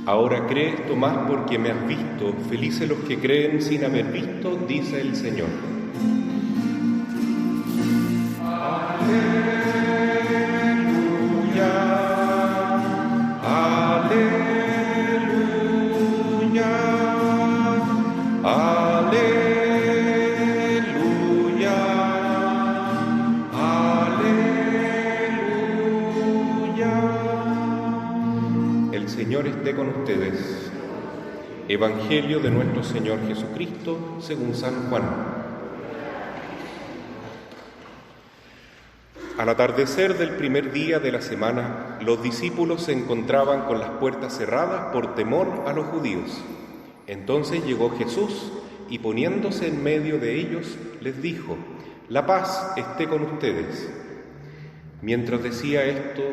Ahora crees, Tomás, porque me has visto. Felices los que creen sin haber visto, dice el Señor. Aleluya, aleluya, aleluya, aleluya. El Señor esté con ustedes. Evangelio de nuestro Señor Jesucristo según San Juan. Al atardecer del primer día de la semana, los discípulos se encontraban con las puertas cerradas por temor a los judíos. Entonces llegó Jesús y poniéndose en medio de ellos, les dijo: «La paz esté con ustedes». Mientras decía esto,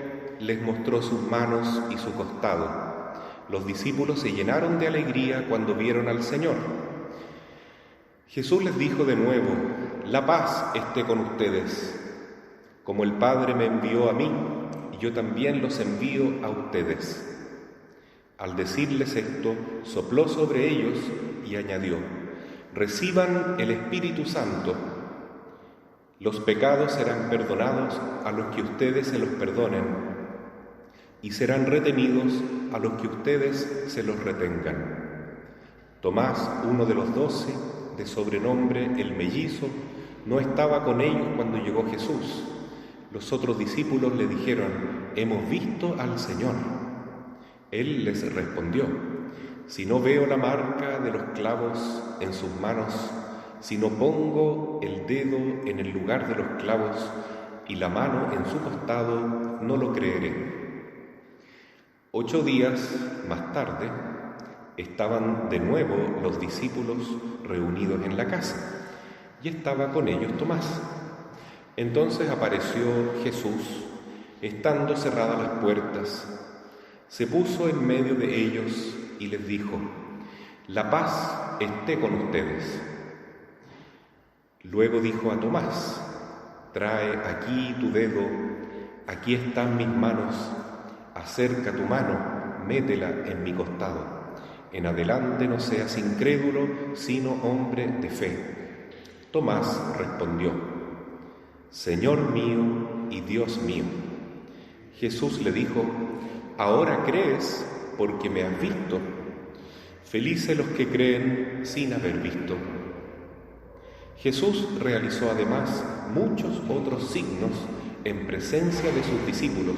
les mostró sus manos y su costado. Los discípulos se llenaron de alegría cuando vieron al Señor. Jesús les dijo de nuevo: «La paz esté con ustedes. Como el Padre me envió a mí, yo también los envío a ustedes». Al decirles esto, sopló sobre ellos y añadió: «Reciban el Espíritu Santo. Los pecados serán perdonados a los que ustedes se los perdonen, y serán retenidos a los que ustedes se los retengan». Tomás, uno de los 12, de sobrenombre el Mellizo, no estaba con ellos cuando llegó Jesús. Los otros discípulos le dijeron: «Hemos visto al Señor». Él les respondió: «Si no veo la marca de los clavos en sus manos, si no pongo el dedo en el lugar de los clavos y la mano en su costado, no lo creeré». 8 días más tarde, estaban de nuevo los discípulos reunidos en la casa, y estaba con ellos Tomás. Entonces apareció Jesús, estando cerradas las puertas. Se puso en medio de ellos y les dijo: «La paz esté con ustedes». Luego dijo a Tomás: «Trae aquí tu dedo, aquí están mis manos. Acerca tu mano, métela en mi costado. En adelante no seas incrédulo, sino hombre de fe». Tomás respondió: «Señor mío y Dios mío». Jesús le dijo: «Ahora crees porque me has visto. Felices los que creen sin haber visto». Jesús realizó además muchos otros signos en presencia de sus discípulos,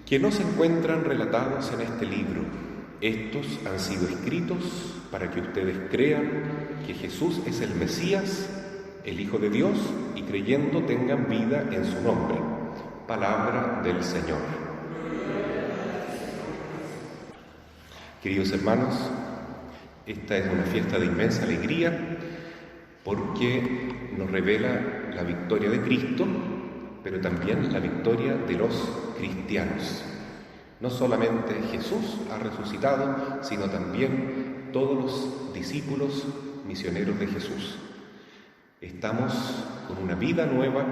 que no se encuentran relatados en este libro. Estos han sido escritos para que ustedes crean que Jesús es el Mesías, el Hijo de Dios, y creyendo tengan vida en su nombre. Palabra del Señor. Queridos hermanos, esta es una fiesta de inmensa alegría porque nos revela la victoria de Cristo, pero también la victoria de los cristianos. No solamente Jesús ha resucitado, sino también todos los discípulos misioneros de Jesús. Estamos con una vida nueva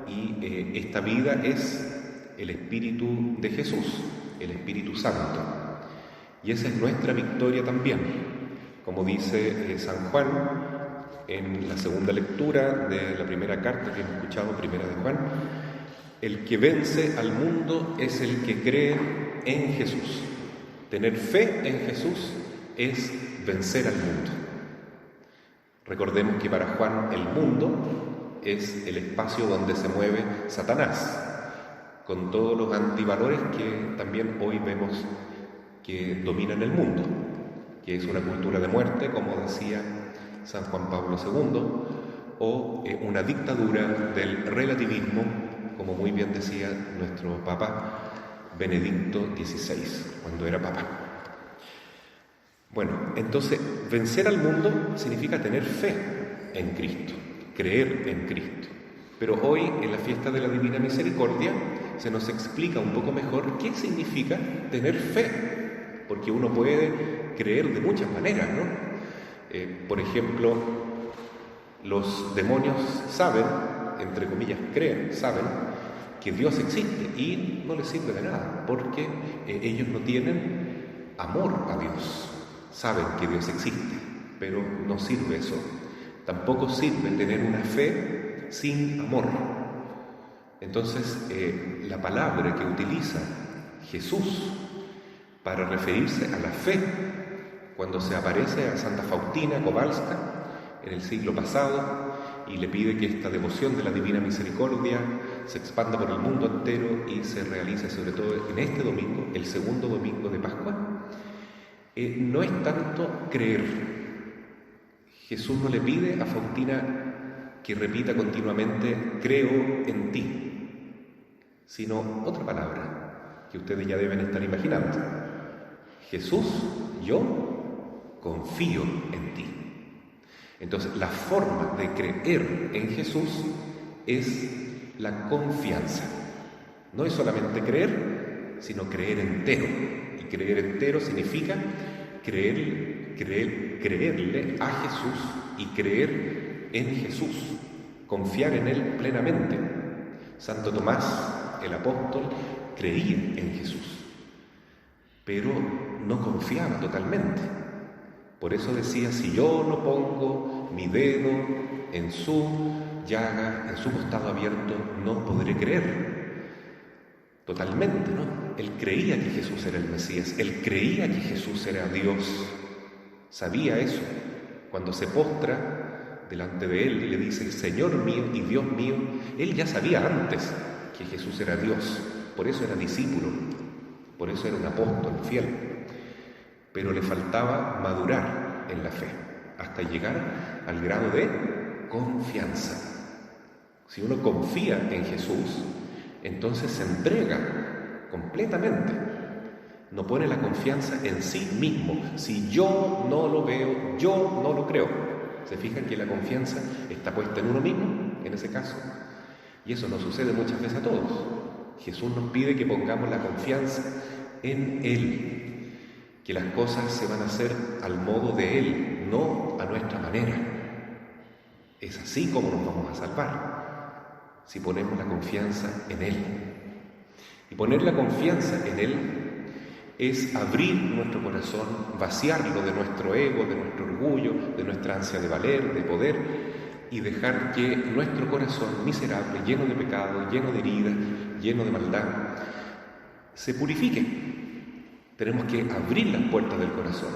y esta vida es el Espíritu de Jesús, el Espíritu Santo. Y esa es nuestra victoria también. Como dice San Juan en la segunda lectura de la primera carta que hemos escuchado, primera de Juan: «El que vence al mundo es el que cree en Jesús». Tener fe en Jesús es vencer al mundo. Recordemos que para Juan el mundo es el espacio donde se mueve Satanás, con todos los antivalores que también hoy vemos que dominan el mundo, que es una cultura de muerte, como decía San Juan Pablo II, o una dictadura del relativismo, como muy bien decía nuestro Papa Benedicto XVI, cuando era Papa. Bueno, entonces, vencer al mundo significa tener fe en Cristo, creer en Cristo. Pero hoy, en la fiesta de la Divina Misericordia, se nos explica un poco mejor qué significa tener fe, porque uno puede creer de muchas maneras, ¿no? Por ejemplo, los demonios saben, entre comillas creen, saben que Dios existe y no les sirve de nada, porque ellos no tienen amor a Dios. Saben que Dios existe, pero no sirve eso. Tampoco sirve tener una fe sin amor. Entonces, la palabra que utiliza Jesús para referirse a la fe, cuando se aparece a Santa Faustina Kowalska en el siglo pasado y le pide que esta devoción de la Divina Misericordia se expanda por el mundo entero y se realice sobre todo en este domingo, el segundo domingo de Pascua, no es tanto creer. Jesús no le pide a Faustina que repita continuamente creo en ti, sino otra palabra que ustedes ya deben estar imaginando. Jesús, yo confío en ti. Entonces, la forma de creer en Jesús es la confianza. No es solamente creer, sino creer entero. Y creer entero significa creerle a Jesús y creer en Jesús, confiar en Él plenamente. Santo Tomás, el apóstol, creía en Jesús, pero no confiaba totalmente. Por eso decía, si yo no pongo mi dedo en su llaga, en su costado abierto, no podré creer. Totalmente, ¿no? Él creía que Jesús era el Mesías, él creía que Jesús era Dios. Sabía eso. Cuando se postra delante de él y le dice, Señor mío y Dios mío, él ya sabía antes que Jesús era Dios. Por eso era discípulo, por eso era un apóstol fiel. Pero le faltaba madurar en la fe, hasta llegar al grado de confianza. Si uno confía en Jesús, entonces se entrega completamente. No pone la confianza en sí mismo. Si yo no lo veo, yo no lo creo. ¿Se fijan que la confianza está puesta en uno mismo, en ese caso? Y eso nos sucede muchas veces a todos. Jesús nos pide que pongamos la confianza en Él, que las cosas se van a hacer al modo de Él, no a nuestra manera. Es así como nos vamos a salvar, si ponemos la confianza en Él. Y poner la confianza en Él es abrir nuestro corazón, vaciarlo de nuestro ego, de nuestro orgullo, de nuestra ansia de valer, de poder, y dejar que nuestro corazón miserable, lleno de pecado, lleno de heridas, lleno de maldad, se purifique. Tenemos que abrir las puertas del corazón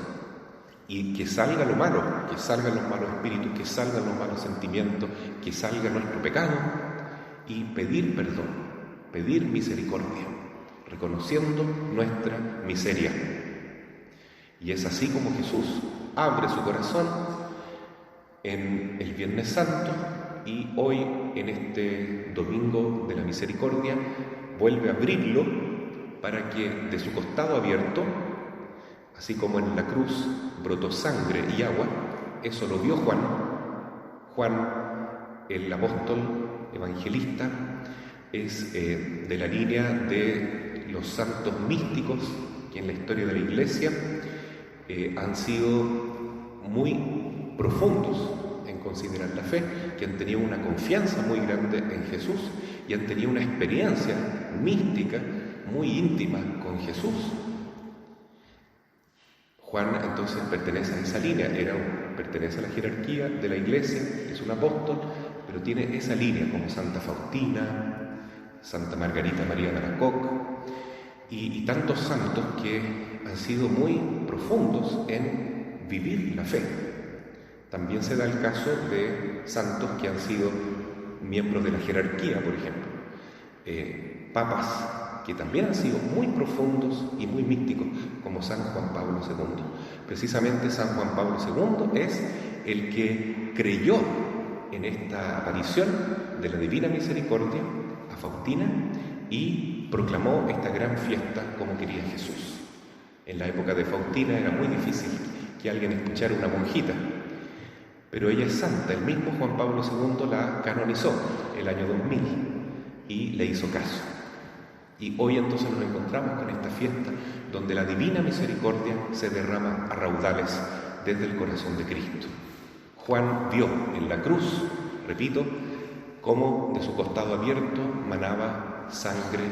y que salga lo malo, que salgan los malos espíritus, que salgan los malos sentimientos, que salga nuestro pecado y pedir perdón, pedir misericordia, reconociendo nuestra miseria. Y es así como Jesús abre su corazón en el Viernes Santo y hoy, en este Domingo de la Misericordia, vuelve a abrirlo para que de su costado abierto, así como en la cruz brotó sangre y agua, eso lo vio Juan. Juan, el apóstol evangelista, es de la línea de los santos místicos que en la historia de la Iglesia han sido muy profundos en considerar la fe, que han tenido una confianza muy grande en Jesús y han tenido una experiencia mística muy íntima con Jesús. Juan entonces pertenece a esa línea, pertenece a la jerarquía de la Iglesia, es un apóstol, pero tiene esa línea como Santa Faustina, Santa Margarita María de Alacoque y tantos santos que han sido muy profundos en vivir la fe. También se da el caso de santos que han sido miembros de la jerarquía, por ejemplo, papas que también han sido muy profundos y muy místicos, como San Juan Pablo II. Precisamente San Juan Pablo II es el que creyó en esta aparición de la Divina Misericordia a Faustina y proclamó esta gran fiesta como quería Jesús. En la época de Faustina era muy difícil que alguien escuchara una monjita, pero ella es santa. El mismo Juan Pablo II la canonizó el año 2000 y le hizo caso. Y hoy entonces nos encontramos con esta fiesta donde la divina misericordia se derrama a raudales desde el corazón de Cristo. Juan vio en la cruz, repito, cómo de su costado abierto manaba sangre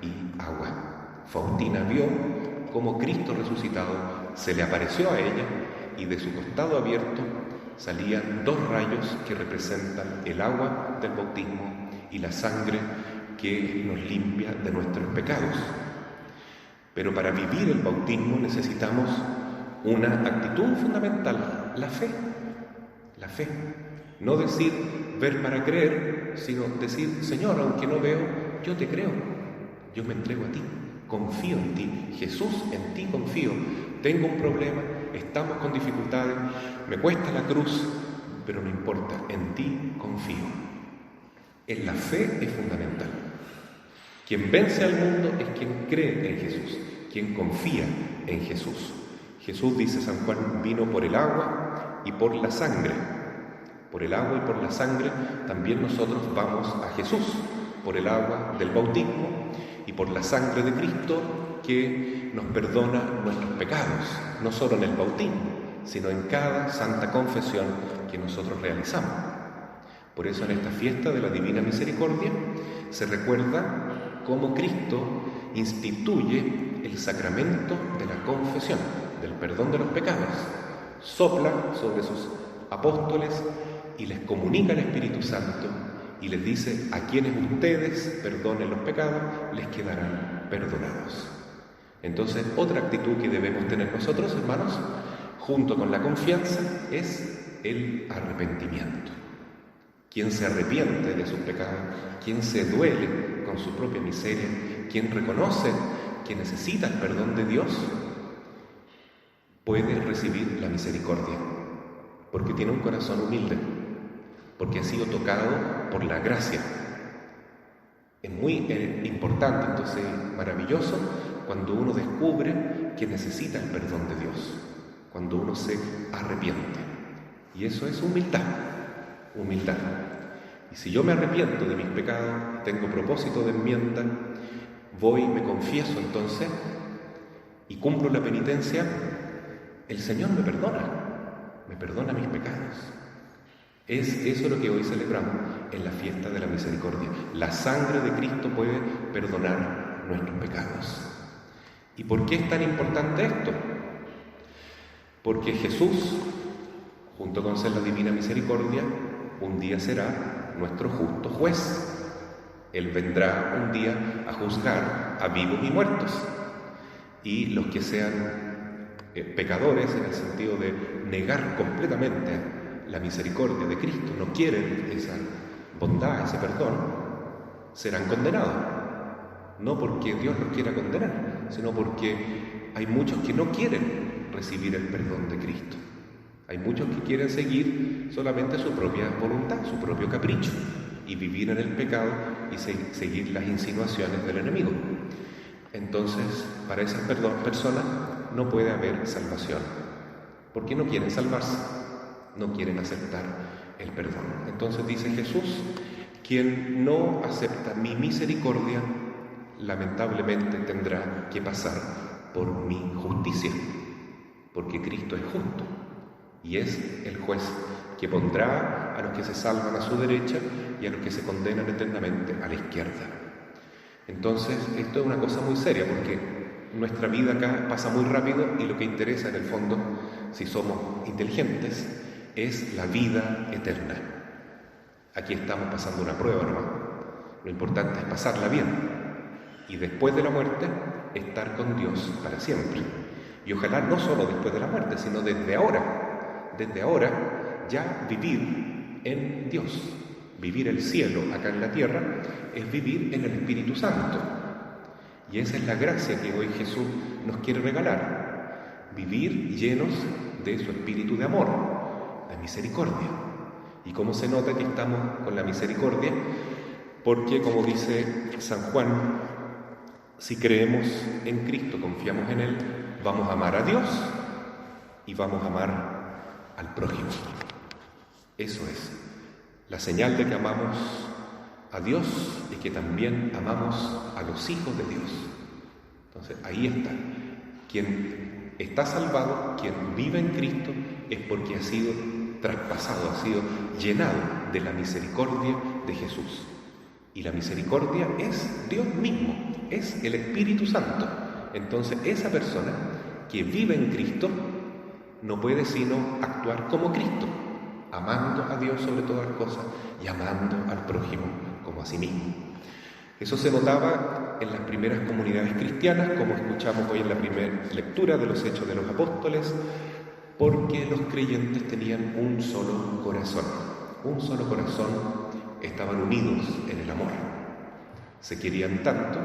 y agua. Faustina vio cómo Cristo resucitado se le apareció a ella y de su costado abierto salían dos rayos que representan el agua del bautismo y la sangre que nos limpia de nuestros pecados. Pero para vivir el bautismo necesitamos una actitud fundamental, la fe. La fe. No decir ver para creer, sino decir, Señor, aunque no veo, yo te creo, yo me entrego a ti, confío en ti, Jesús, en ti confío. Tengo un problema, estamos con dificultades, me cuesta la cruz, pero no importa, en ti confío. En la fe es fundamental. Quien vence al mundo es quien cree en Jesús, quien confía en Jesús. Jesús, dice San Juan, vino por el agua y por la sangre. Por el agua y por la sangre también nosotros vamos a Jesús, por el agua del bautismo y por la sangre de Cristo que nos perdona nuestros pecados, no solo en el bautismo, sino en cada santa confesión que nosotros realizamos. Por eso en esta fiesta de la Divina Misericordia se recuerda cómo Cristo instituye el sacramento de la confesión, del perdón de los pecados. Sopla sobre sus apóstoles y les comunica el Espíritu Santo y les dice: a quienes ustedes perdonen los pecados, les quedarán perdonados. Entonces, otra actitud que debemos tener nosotros, hermanos, junto con la confianza, es el arrepentimiento. Quien se arrepiente de sus pecados, quien se duele con su propia miseria, quien reconoce que necesita el perdón de Dios, puede recibir la misericordia, porque tiene un corazón humilde, porque ha sido tocado por la gracia. Es muy importante, entonces maravilloso, cuando uno descubre que necesita el perdón de Dios, cuando uno se arrepiente. Y eso es humildad. Humildad. Y si yo me arrepiento de mis pecados, tengo propósito de enmienda, voy y me confieso entonces y cumplo la penitencia, el Señor me perdona mis pecados. Es eso lo que hoy celebramos en la fiesta de la misericordia. La sangre de Cristo puede perdonar nuestros pecados. ¿Y por qué es tan importante esto? Porque Jesús, junto con ser la Divina Misericordia, un día será nuestro justo juez. Él vendrá un día a juzgar a vivos y muertos. Y los que sean pecadores, en el sentido de negar completamente la misericordia de Cristo, no quieren esa bondad, ese perdón, serán condenados. No porque Dios los quiera condenar, sino porque hay muchos que no quieren recibir el perdón de Cristo. Hay muchos que quieren seguir solamente su propia voluntad, su propio capricho, y vivir en el pecado y seguir las insinuaciones del enemigo. Entonces, para esas personas no puede haber salvación, porque no quieren salvarse, no quieren aceptar el perdón. Entonces dice Jesús: quien no acepta mi misericordia, lamentablemente tendrá que pasar por mi justicia, porque Cristo es justo y es el juez que pondrá a los que se salvan a su derecha y a los que se condenan eternamente a la izquierda. Entonces, esto es una cosa muy seria, porque nuestra vida acá pasa muy rápido y lo que interesa en el fondo, si somos inteligentes, es la vida eterna. Aquí estamos pasando una prueba nomás. Lo importante es pasarla bien y después de la muerte estar con Dios para siempre. Y ojalá no solo después de la muerte, sino desde ahora ya vivir en Dios. Vivir el cielo acá en la tierra es vivir en el Espíritu Santo. Y esa es la gracia que hoy Jesús nos quiere regalar. Vivir llenos de su espíritu de amor, de misericordia. ¿Y cómo se nota que estamos con la misericordia? Porque, como dice San Juan, si creemos en Cristo, confiamos en Él, vamos a amar a Dios y vamos a amar al prójimo. Eso es. La señal de que amamos a Dios y que también amamos a los hijos de Dios. Entonces, ahí está. Quien está salvado, quien vive en Cristo, es porque ha sido traspasado, ha sido llenado de la misericordia de Jesús. Y la misericordia es Dios mismo, es el Espíritu Santo. Entonces, esa persona que vive en Cristo no puede sino actuar como Cristo, amando a Dios sobre todas las cosas y amando al prójimo como a sí mismo. Eso se notaba en las primeras comunidades cristianas, como escuchamos hoy en la primera lectura de los Hechos de los Apóstoles, porque los creyentes tenían un solo corazón, estaban unidos en el amor. Se querían tanto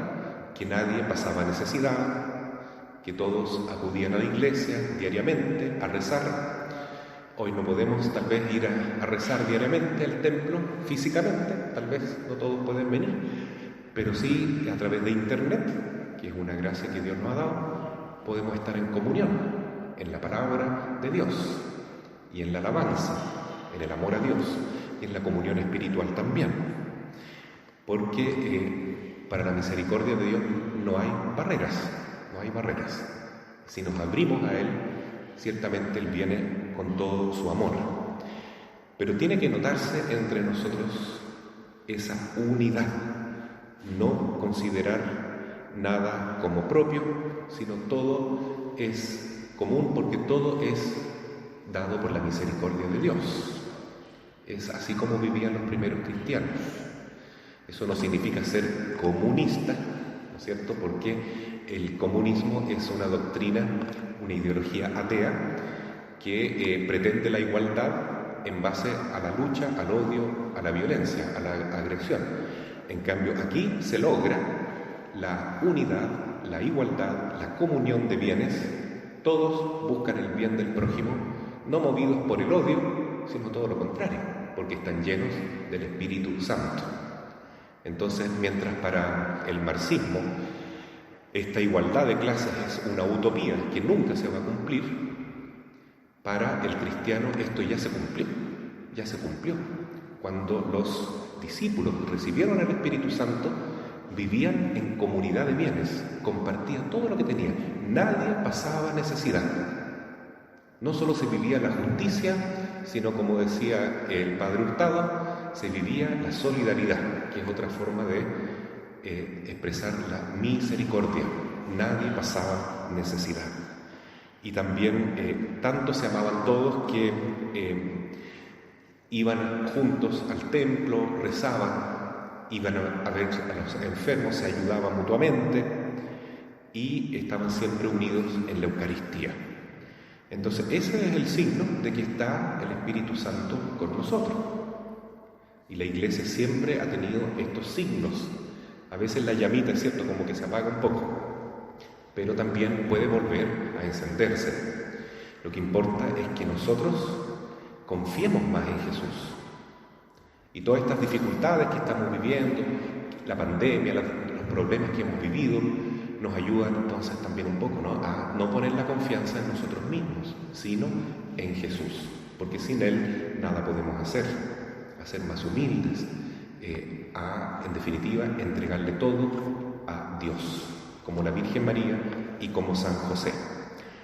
que nadie pasaba necesidad, que todos acudían a la iglesia diariamente a rezar. Hoy no podemos tal vez ir a rezar diariamente al templo físicamente, tal vez no todos pueden venir, pero sí a través de internet, que es una gracia que Dios nos ha dado, podemos estar en comunión, en la palabra de Dios y en la alabanza, en el amor a Dios y en la comunión espiritual también. Porque para la misericordia de Dios no hay barreras. Si nos abrimos a Él, ciertamente Él viene con todo su amor. Pero tiene que notarse entre nosotros esa unidad, no considerar nada como propio, sino todo es común porque todo es dado por la misericordia de Dios. Es así como vivían los primeros cristianos. Eso no significa ser comunista, ¿no es cierto? Porque el comunismo es una doctrina, una ideología atea que pretende la igualdad en base a la lucha, al odio, a la violencia, a la agresión. En cambio, aquí se logra la unidad, la igualdad, la comunión de bienes. Todos buscan el bien del prójimo, no movidos por el odio, sino todo lo contrario, porque están llenos del Espíritu Santo. Entonces, mientras para el marxismo esta igualdad de clases es una utopía que nunca se va a cumplir, para el cristiano esto ya se cumplió. Cuando los discípulos recibieron el Espíritu Santo, vivían en comunidad de bienes, compartían todo lo que tenían, nadie pasaba necesidad. No solo se vivía la justicia, sino, como decía el Padre Hurtado, se vivía la solidaridad, que es otra forma de expresar la misericordia. Nadie pasaba necesidad. Y también tanto se amaban todos que iban juntos al templo, rezaban, iban a ver a los enfermos, se ayudaban mutuamente y estaban siempre unidos en la Eucaristía. Entonces ese es el signo de que está el Espíritu Santo con nosotros. Y la Iglesia siempre ha tenido estos signos. A veces la llamita, es cierto, como que se apaga un poco, pero también puede volver a encenderse. Lo que importa es que nosotros confiemos más en Jesús. Y todas estas dificultades que estamos viviendo, la pandemia, los problemas que hemos vivido, nos ayudan entonces también un poco, ¿no?, a no poner la confianza en nosotros mismos, sino en Jesús, porque sin Él nada podemos hacer, a ser más humildes, en definitiva, entregarle todo a Dios, como la Virgen María y como San José.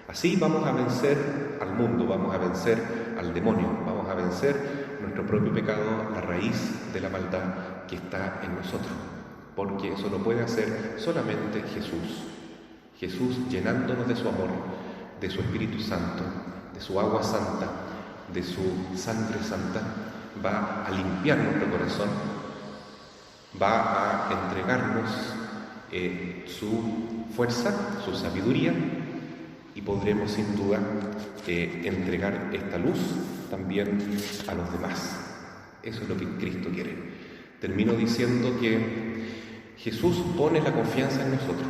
Así vamos a vencer al mundo, vamos a vencer al demonio, vamos a vencer nuestro propio pecado, la raíz de la maldad que está en nosotros, porque eso lo puede hacer solamente Jesús. Jesús llenándonos de su amor, de su Espíritu Santo, de su agua santa, de su sangre santa, va a limpiar nuestro corazón, va a entregarnos su fuerza, su sabiduría, y podremos sin duda entregar esta luz también a los demás. Eso es lo que Cristo quiere. Termino diciendo que Jesús pone la confianza en nosotros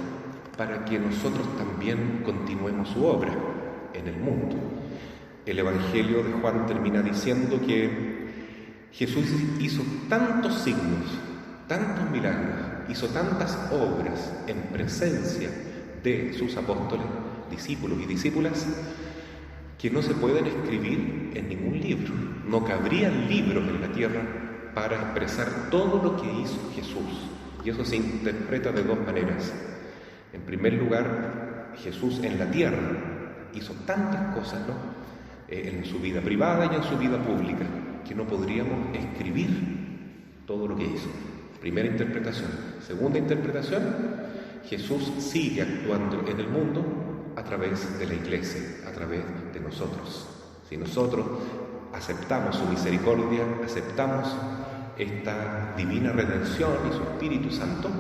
para que nosotros también continuemos su obra en el mundo. El Evangelio de Juan termina diciendo que Jesús hizo tantos signos, tantos milagros, hizo tantas obras en presencia de sus apóstoles, discípulos y discípulas, que no se pueden escribir en ningún libro. No cabrían libros en la tierra para expresar todo lo que hizo Jesús. Y eso se interpreta de dos maneras. En primer lugar, Jesús en la tierra hizo tantas cosas, ¿no? En su vida privada y en su vida pública, que no podríamos escribir todo lo que hizo. Primera interpretación. Segunda interpretación, Jesús sigue actuando en el mundo a través de la Iglesia, a través de nosotros. Si nosotros aceptamos su misericordia, aceptamos esta divina redención y su Espíritu Santo,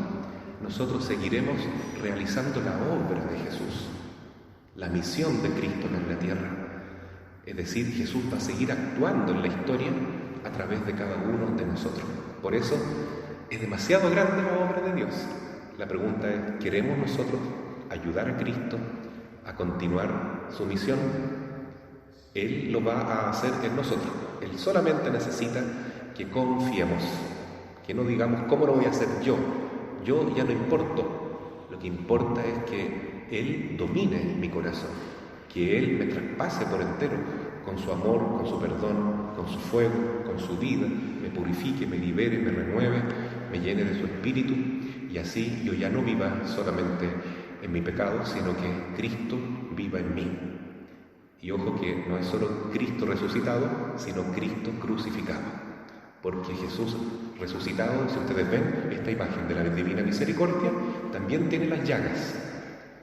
nosotros seguiremos realizando la obra de Jesús, la misión de Cristo en la tierra. Es decir, Jesús va a seguir actuando en la historia a través de cada uno de nosotros. Por eso es demasiado grande la obra de Dios. La pregunta es, ¿queremos nosotros ayudar a Cristo a continuar su misión? Él lo va a hacer en nosotros. Él solamente necesita que confiemos, que no digamos, ¿cómo lo voy a hacer yo? Yo ya no importo. Lo que importa es que Él domine mi corazón, que Él me traspase por entero con su amor, con su perdón, con su fuego, con su vida, me purifique, me libere, me renueve, me llene de su Espíritu, y así yo ya no viva solamente en mi pecado, sino que Cristo viva en mí. Y ojo que no es solo Cristo resucitado, sino Cristo crucificado. Porque Jesús resucitado, si ustedes ven esta imagen de la Divina Misericordia, también tiene las llagas.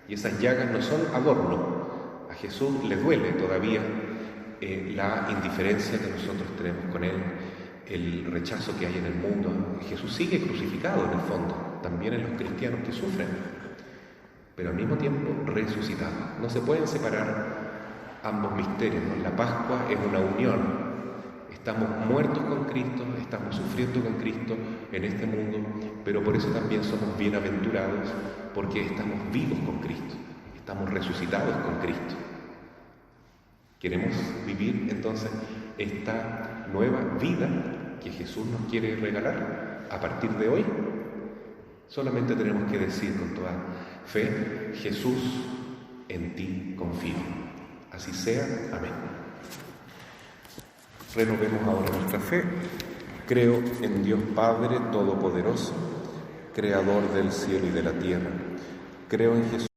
Y esas llagas no son adorno. A Jesús le duele todavía la indiferencia que nosotros tenemos con Él, el rechazo que hay en el mundo. Jesús sigue crucificado en el fondo, también en los cristianos que sufren, pero al mismo tiempo resucitado. No se pueden separar ambos misterios, ¿no? La Pascua es una unión. Estamos muertos con Cristo, estamos sufriendo con Cristo en este mundo, pero por eso también somos bienaventurados, porque estamos vivos con Cristo, estamos resucitados con Cristo. Queremos vivir entonces esta nueva vida que Jesús nos quiere regalar a partir de hoy. Solamente tenemos que decir con toda fe, Jesús, en ti confío. Así sea. Amén. Renovemos ahora nuestra fe. Creo en Dios Padre Todopoderoso, Creador del cielo y de la tierra. Creo en Jesús.